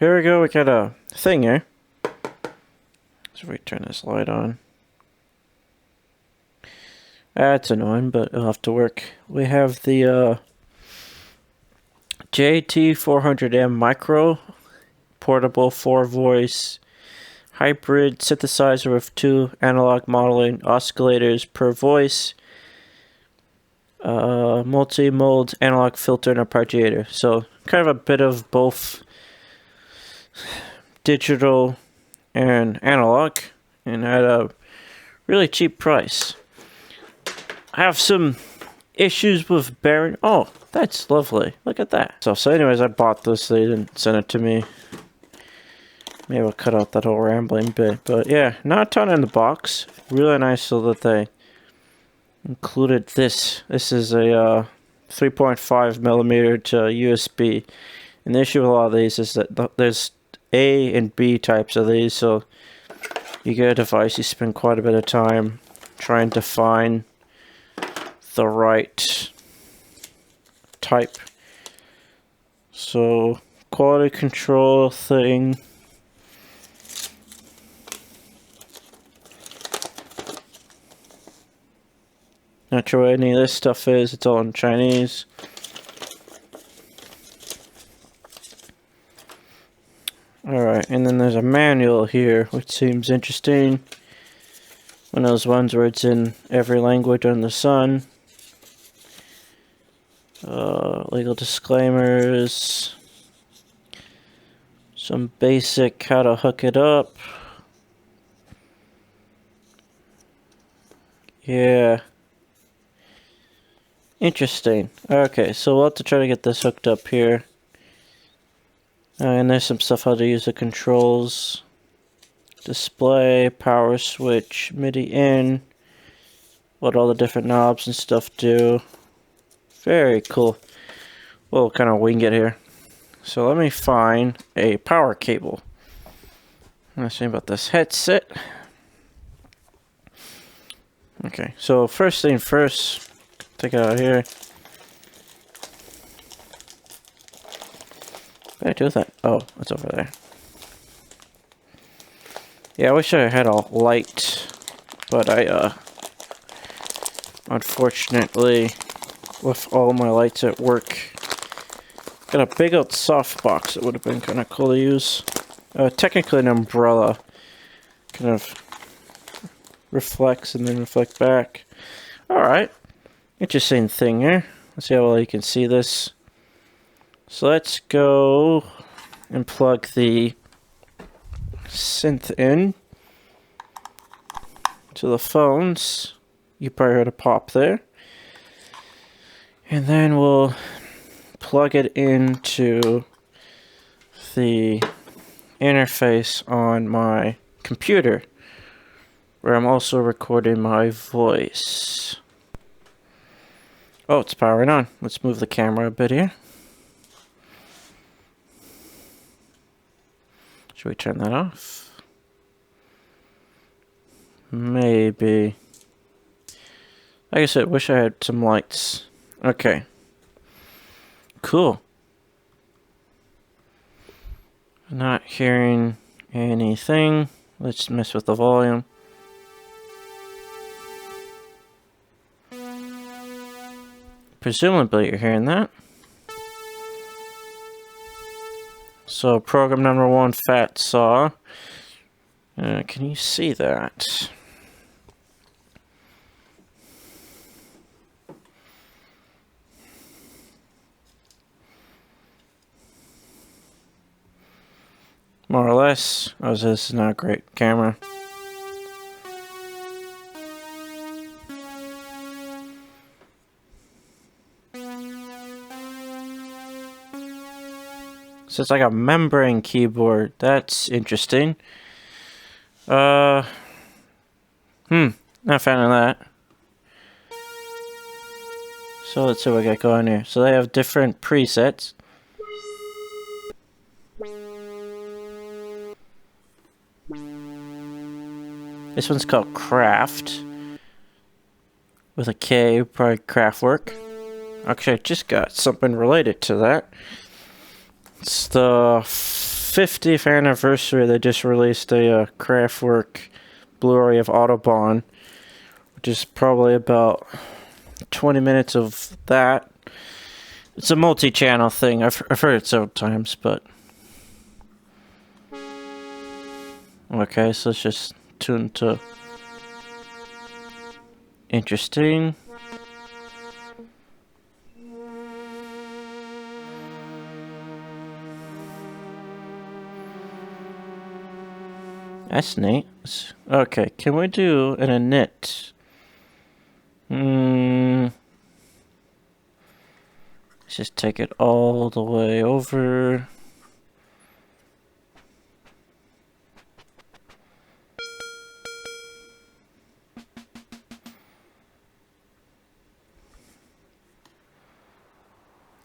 here we go. We got a thing here. So we turn this light on. That's annoying, but it'll have to work. We have the JT-4000M micro portable 4-voice hybrid synthesizer with 2 analog modeling oscillators per voice, multi-mode analog filter and arpeggiator. So kind of a bit of both digital and analog, and at a really cheap price. I have some issues with Behringer. Oh, that's lovely. Look at that. So anyways, I bought this. They didn't send it to me. Maybe I'll cut out that whole rambling bit. But yeah, not a ton in the box. Really nice so that they included this. This is a 3.5 millimeter to USB. And the issue with a lot of these is that there's A and B types of these. So you get a device, you spend quite a bit of time trying to find the right type. So quality control thing. Not sure what any of this stuff is. It's all in Chinese. Alright, and then there's a manual here, which seems interesting. One of those ones where it's in every language under the sun. Legal disclaimers. Some basic how to hook it up. Yeah. Interesting. Okay, so we'll have to try to get this hooked up here. And there's some stuff how to use the controls. Display, power switch, MIDI in. What all the different knobs and stuff do. Very cool. We'll kind of wing it here. So let me find a power cable. Let's see about this headset. Okay, so first thing first, take it out of here. What did I do with that? Oh, it's over there. Yeah, I wish I had a light, but I, unfortunately, with all my lights at work, got a big old softbox that would have been kind of cool to use. Technically an umbrella, kind of reflects and then reflect back. Alright, interesting thing here. Let's see how well you can see this. So let's go and plug the synth in to the phones. You probably heard a pop there. And then we'll plug it into the interface on my computer, where I'm also recording my voice. Oh, it's powering on. Let's move the camera a bit here. Should we turn that off? Maybe. Like I said, wish I had some lights. Okay. Cool. Not hearing anything. Let's mess with the volume. Presumably you're hearing that. So program number 1, Fat Saw. Can you see that? More or less. Oh, this is not a great camera. So it's like a membrane keyboard. That's interesting. Not a fan of that. So let's see what we got going here. So they have different presets. This one's called Craft. With a K, probably Craftwork. Actually, I just got something related to that. It's the 50th anniversary, they just released a Kraftwerk Blu-ray of Autobahn, which is probably about 20 minutes of that. It's a multi-channel thing. I've heard it several times, but... Okay, so let's just tune to... Interesting. That's neat. Okay, can we do an init? Let's just take it all the way over.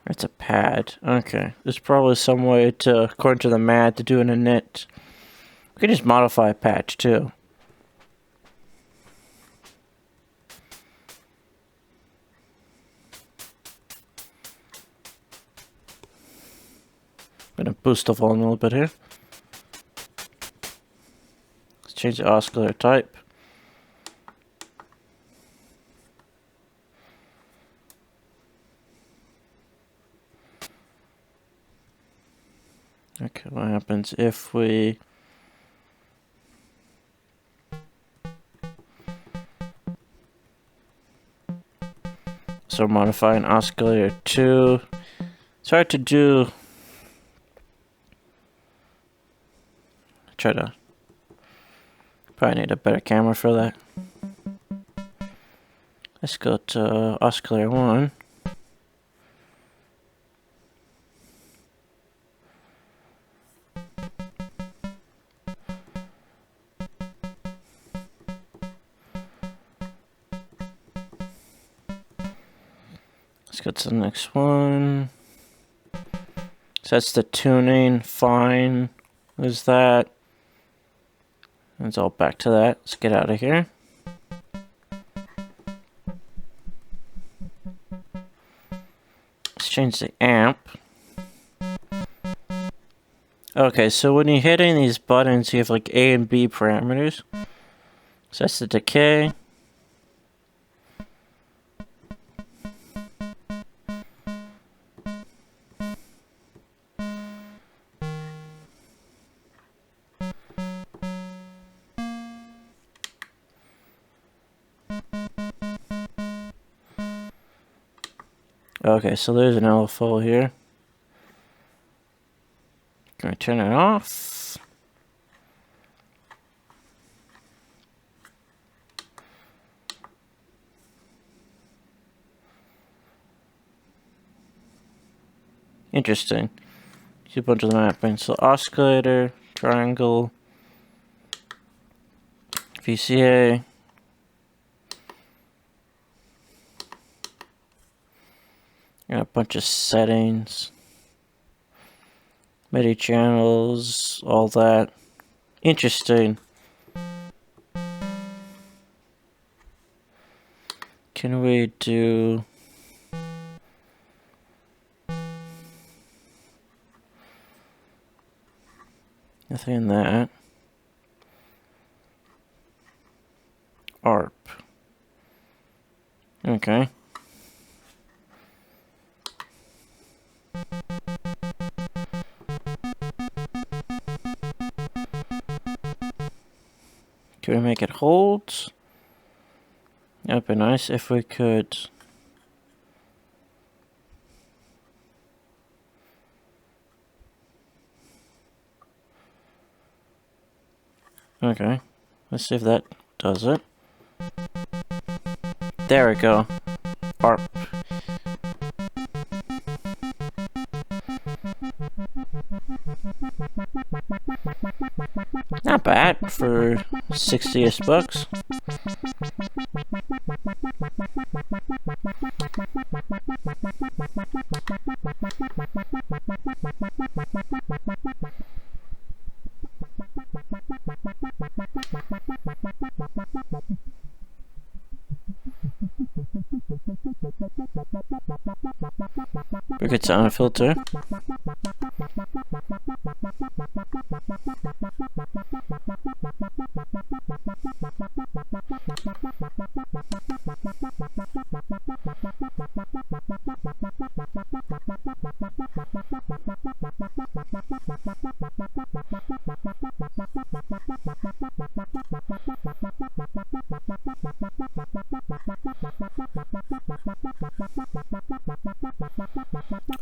It's a pad. Okay, there's probably some way to, according to the mat, to do an init. We can just modify a patch too. I'm gonna boost the volume a little bit here. Let's change the oscillator type. Okay, what happens if we... So modifying oscillator 2. It's hard to do. Try to. Probably need a better camera for that. Let's go to oscillator 1. Let's go to the next one. So that's the tuning. Fine. Is that? It's all back to that. Let's get out of here. Let's change the amp. Okay, so when you're hitting these buttons, you have like A and B parameters. So that's the decay. Okay, so there's an LFO here. Gonna turn it off. Interesting. See a bunch of the mapping. So oscillator, triangle, VCA. Got a bunch of settings, MIDI channels, all that. Interesting. Can we do... Nothing in that. ARP. Okay. Can we make it hold? That'd be nice if we could. Okay, let's see if that does it. There we go. ARP. Not bad for 60-ish bucks. We could sound filter.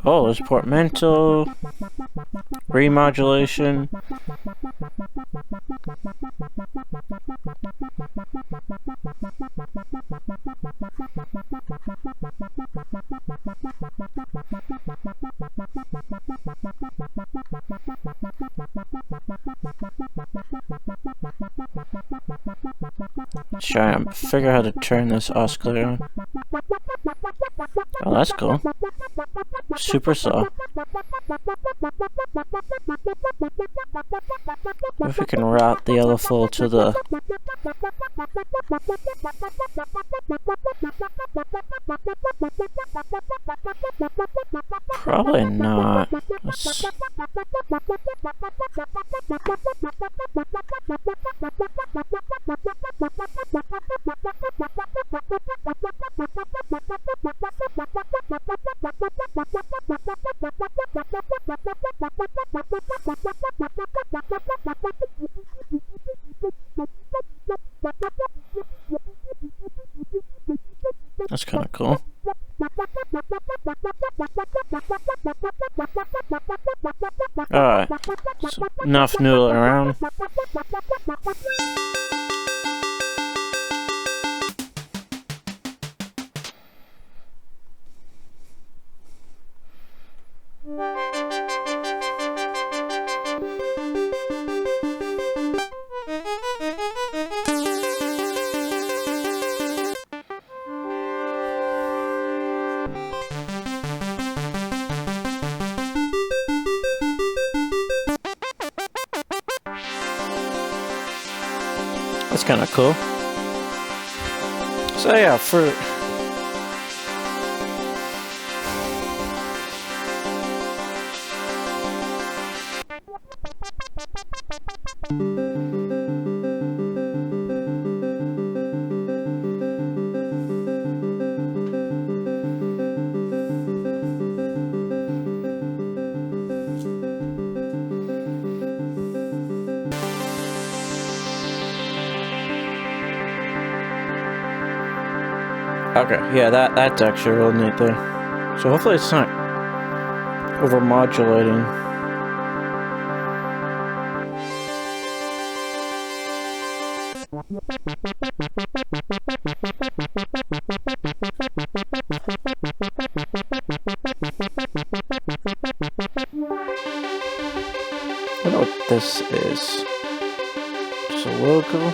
Oh, there's portmanteau, remodulation. Try and figure out how to turn this oscillator on. Oh, that's cool. Super saw. If we can route the LFO to the probably not. That's kind of cool. Alright, so enough noodling around. That's kind of cool. So yeah, for okay, yeah, that's actually real neat there. So hopefully it's not over-modulating. I don't know what this is. Just a logo.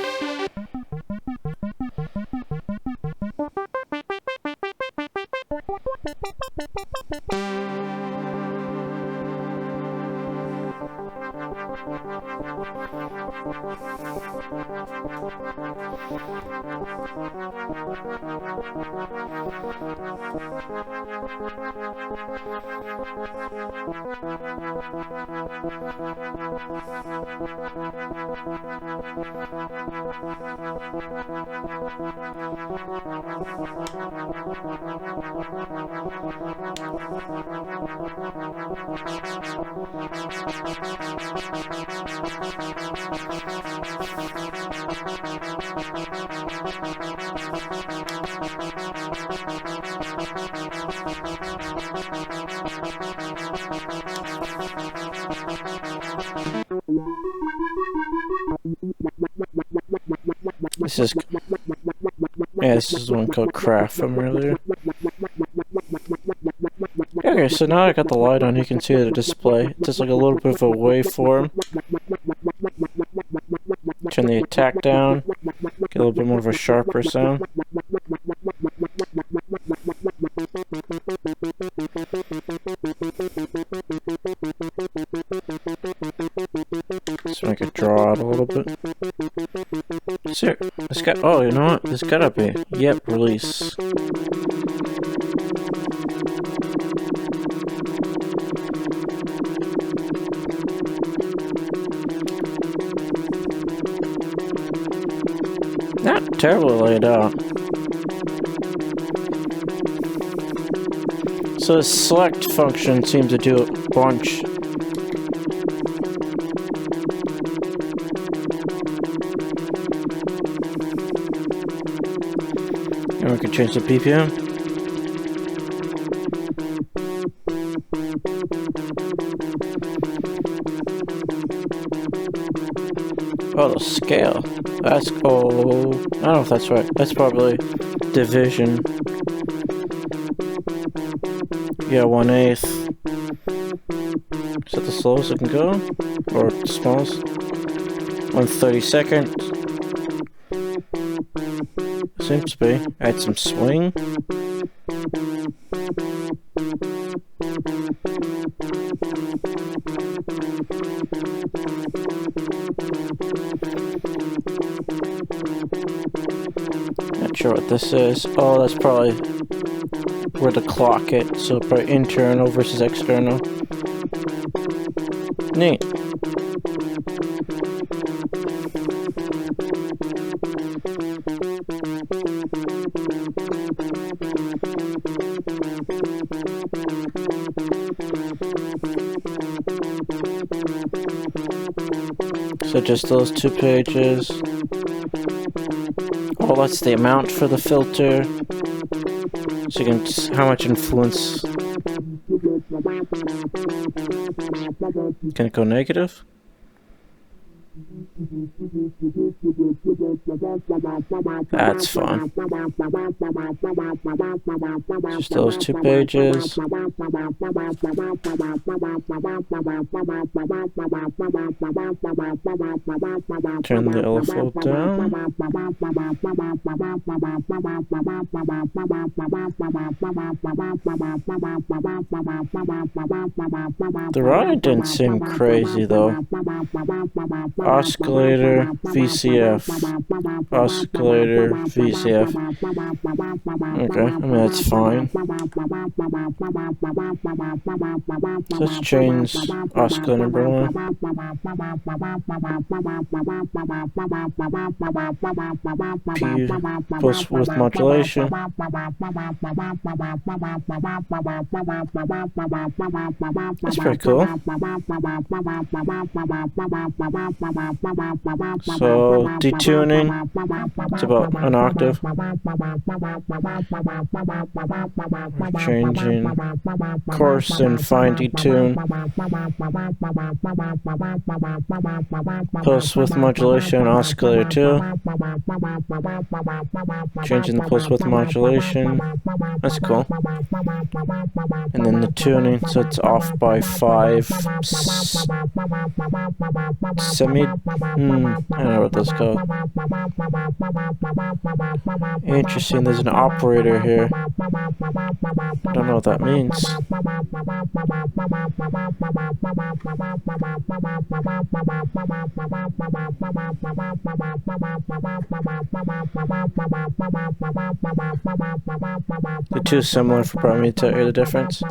This is, yeah, this is the one called Craft from earlier. Okay, so now I got the light on, you can see the display. It's just like a little bit of a waveform. Turn the attack down, get a little bit more of a sharper sound. So I could draw out a little bit. So, this got, oh, you know what? This gotta be, yep, release. Not terribly laid out. So the select function seems to do a bunch. And we can change the BPM. Oh, the scale. That's, oh, I don't know if that's right. That's probably division. Yeah, 1/8. Is that the slowest it can go? Or the smallest? 1/32. Seems to be. Add some swing. Not sure what this is. Oh, that's probably where to clock it. So probably internal versus external. Neat. So just those 2 pages. Oh, that's the amount for the filter. So you can see how much influence. Can it go negative? That's fun. Just those 2 pages. Turn the LFO down. The ride didn't seem crazy though. Oscillator, VCF. Oscillator, VCF. Okay, I mean that's fine. Let's change oscillator number 1. P pulse width modulation. That's pretty cool. So detuning, it's about an octave. We're changing coarse and fine detune. Pulse width modulation, oscillator 2. Changing the pulse width modulation. That's cool. And then the tuning, so it's off by 5 semi. I don't know what that's called. Interesting, there's an operator here. I don't know what that means. They're too similar for me to hear the difference.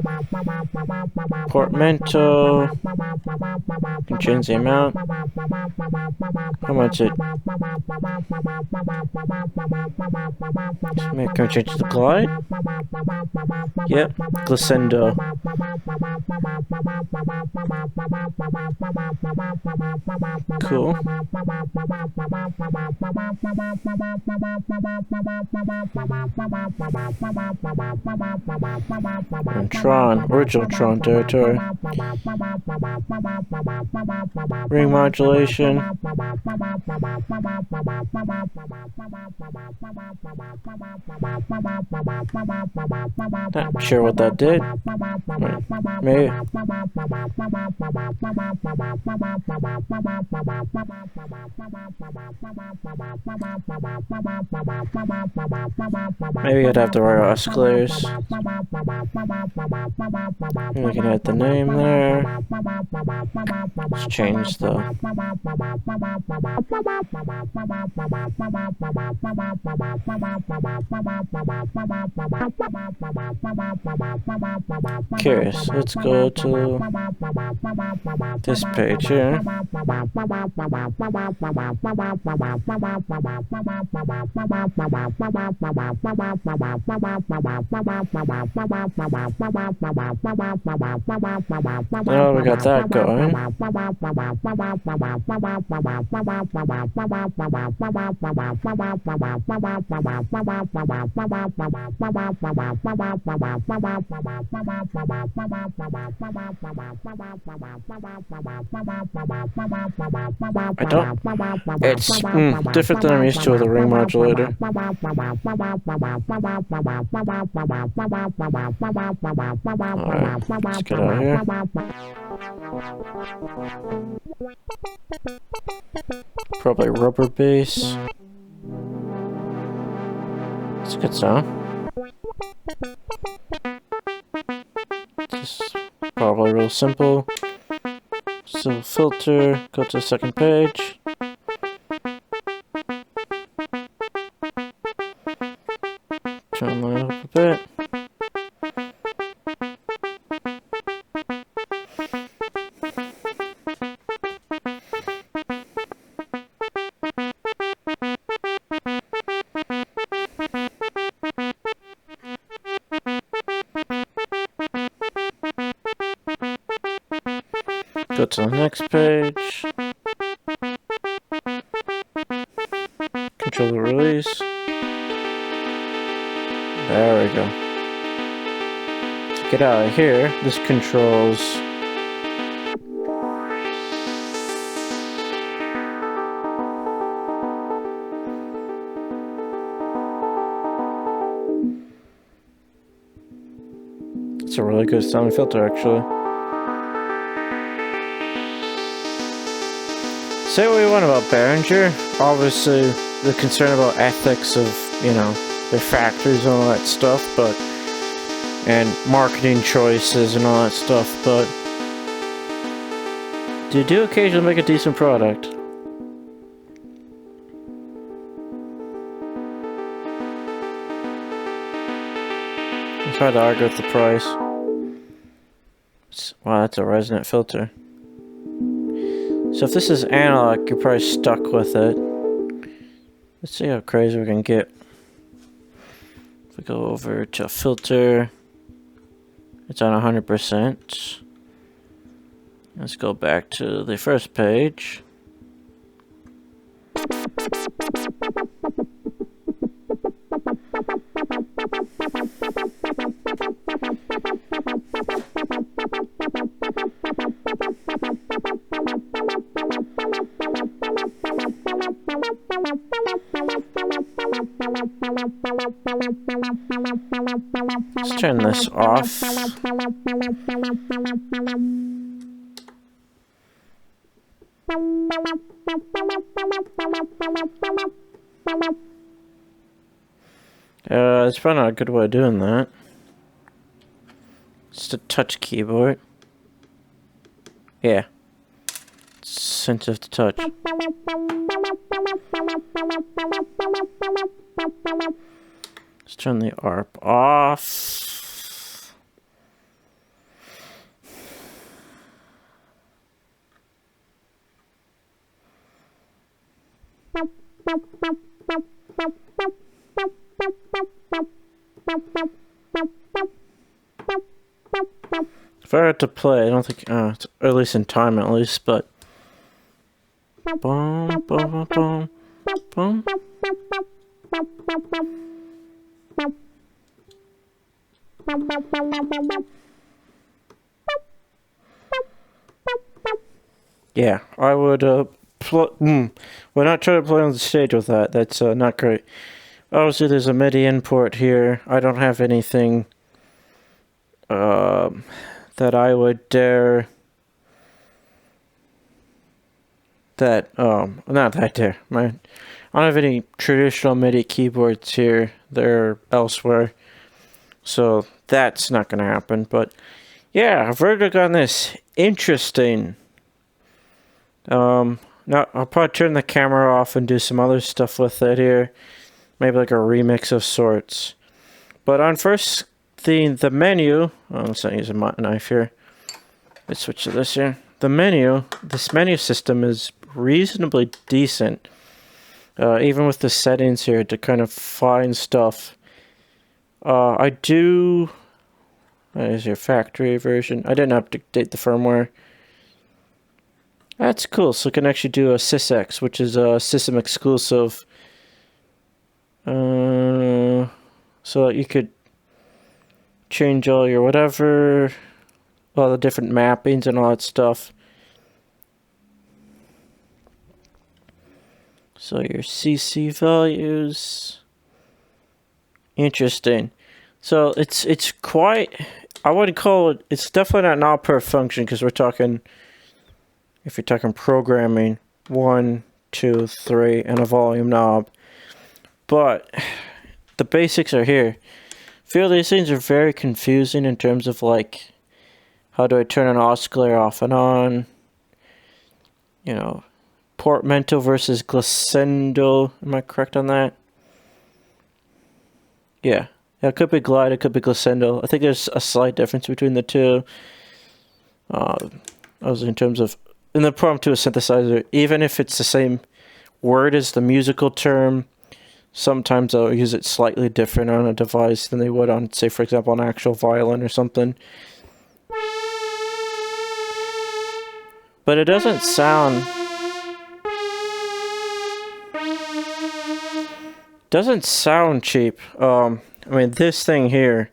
Portmanteau. Can change the amount. How much it? Can we change the glide? Yep, glissando. Cool. And Tron, original Tron territory. Ring modulation. Not sure what that did. Maybe. Maybe I'd have the right oscillators. Maybe we can add the name there. Let's change the. Curious. Let's go to this page here. Oh, we got that going. I don't. It's different than I'm used to with a ring modulator. Alright, let's get out of here. Probably rubber bass. It's a good sound. Just probably real simple. So filter, go to the second page. Turn that up a bit. Go to the next page. Control the release. There we go. To get out of here, this controls it's a really good sound filter actually. Say what we want about Behringer, obviously the concern about ethics of, you know, their factories and all that stuff, but and marketing choices and all that stuff, but they do occasionally make a decent product. It's hard to argue with the price. Wow, that's a resonant filter. So if this is analog, you're probably stuck with it. Let's see how crazy we can get. If we go over to filter, it's on 100%. Let's go back to the first page. Let's turn this off. It's probably not a good way of doing that. Just a touch keyboard. Yeah. It's sensitive to touch. Let's turn the ARP off. If I were to play, I don't think, it's, or at least in time at least, but boom, boom, boom, boom. Yeah, I would would not try to play on the stage with that. That's not great. Obviously, there's a MIDI import here. I don't have anything that I would dare. Not that I dare. I don't have any traditional MIDI keyboards here. They're elsewhere, so that's not going to happen. But yeah, verdict on this, interesting. Now I'll probably turn the camera off and do some other stuff with it here. Maybe like a remix of sorts. But on first the menu, let's not use a knife here. Let's switch to this here. This menu system is reasonably decent. Even with the settings here to kind of find stuff. There's your factory version. I didn't update the firmware. That's cool. So it can actually do a SysX, which is a system exclusive. So you could change all your whatever, all the different mappings and all that stuff. So your CC values. Interesting. So it's quite, I wouldn't call it, it's definitely not knob per function, because we're talking, if you're talking programming, 1, 2, 3, and a volume knob. But the basics are here. I feel these things are very confusing in terms of like, how do I turn an oscillator off and on? You know, portamento versus glissando. Am I correct on that? Yeah. It could be glide, it could be glissando. I think there's a slight difference between the two. Also in terms of, in the prompt to a synthesizer, even if it's the same word as the musical term, sometimes they'll use it slightly different on a device than they would on, say, for example, an actual violin or something. But it doesn't sound cheap. I mean, this thing here,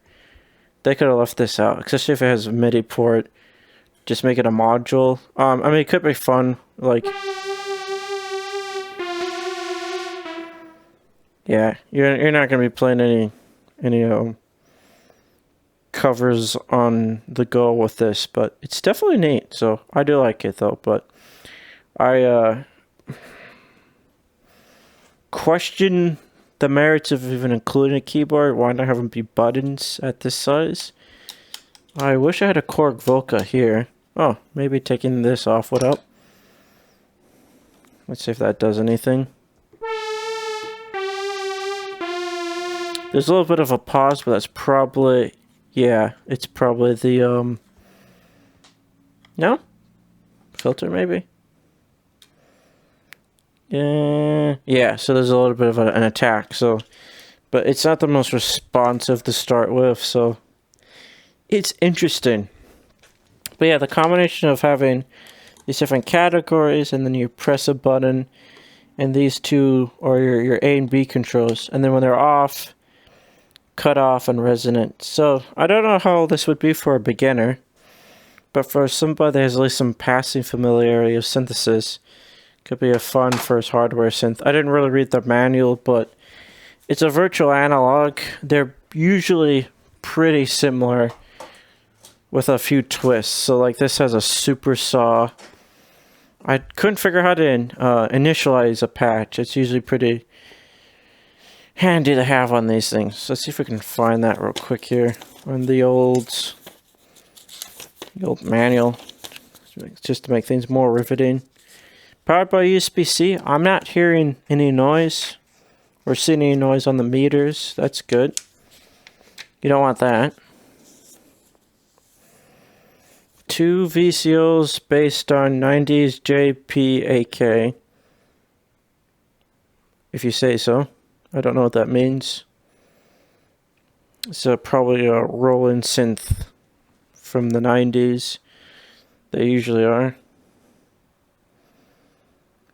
they could have left this out, especially if it has a MIDI port. Just make it a module. I mean, it could be fun, like, yeah, you're not gonna be playing any covers on the go with this, but it's definitely neat. So I do like it though, but I question the merits of even including a keyboard. Why not have them be buttons at this size? I wish I had a Korg Volca here. Oh, maybe taking this off would help. Let's see if that does anything. There's a little bit of a pause, but that's probably, yeah, it's probably the, no? Filter, maybe? Yeah, so there's a little bit of an attack, so, but it's not the most responsive to start with, so it's interesting. But yeah, the combination of having these different categories, and then you press a button, and these two are your A and B controls, and then when they're off, cut off and resonant. So I don't know how this would be for a beginner, but for somebody that has at least some passing familiarity of synthesis, could be a fun first hardware synth. I didn't really read the manual, but it's a virtual analog. They're usually pretty similar with a few twists. So like this has a super saw. I couldn't figure out how to initialize a patch. It's usually pretty handy to have on these things. Let's see if we can find that real quick here on the old manual, just to make things more riveting. Powered by USB-C. I'm not hearing any noise or seeing any noise on the meters. That's good. You don't want that. 2 VCOs based on 90s JPAK. If you say so. I don't know what that means. It's probably a Roland synth from the 90s. They usually are.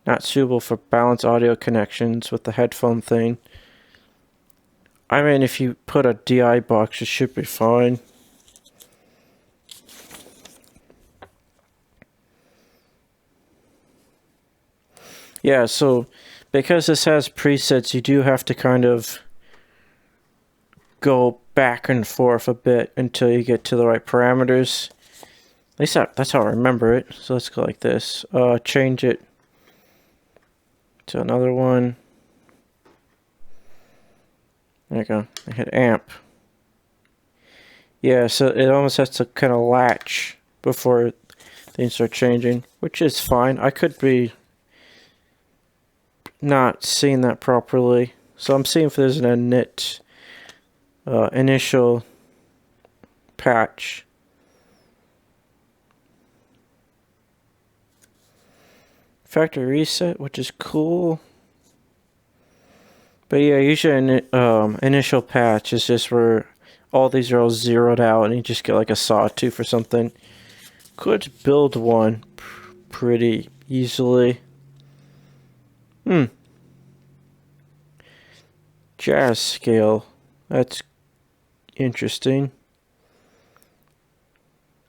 Not suitable for balanced audio connections with the headphone thing. I mean, if you put a DI box, it should be fine. Yeah, so because this has presets, you do have to kind of go back and forth a bit until you get to the right parameters. At least that's how I remember it. So let's go like this. Change it to another one. There you go. I hit amp. Yeah, so it almost has to kind of latch before things start changing, which is fine. I could be not seeing that properly, so I'm seeing if there's an init initial patch. Factory reset, which is cool, but yeah, usually initial patch is just where all these are all zeroed out and you just get like a sawtooth or something. Could build one pretty easily. Jazz scale. That's interesting.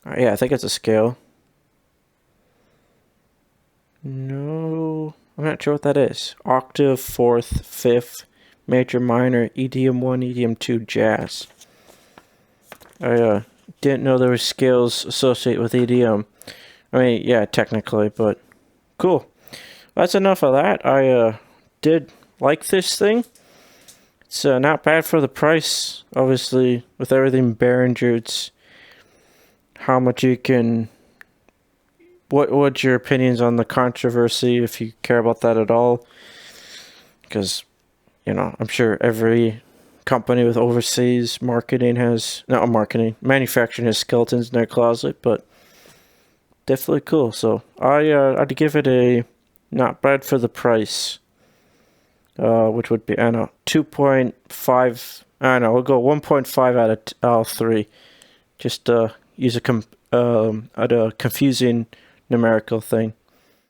Yeah, I think it's a scale. No, I'm not sure what that is. Octave, fourth, fifth, major, minor, EDM 1, EDM 2, jazz. I didn't know there were scales associated with EDM. I mean, yeah, technically, but cool. That's enough of that. I did like this thing. It's not bad for the price. Obviously, with everything Behringer, it's how much you can. What's your opinions on the controversy, if you care about that at all? Because, I'm sure every company with overseas marketing manufacturing has skeletons in their closet, but definitely cool. So I'd give it a not bad for the price, which would be, I don't know, 2.5. I don't know, we'll go 1.5 out of 3. Just use a confusing numerical thing.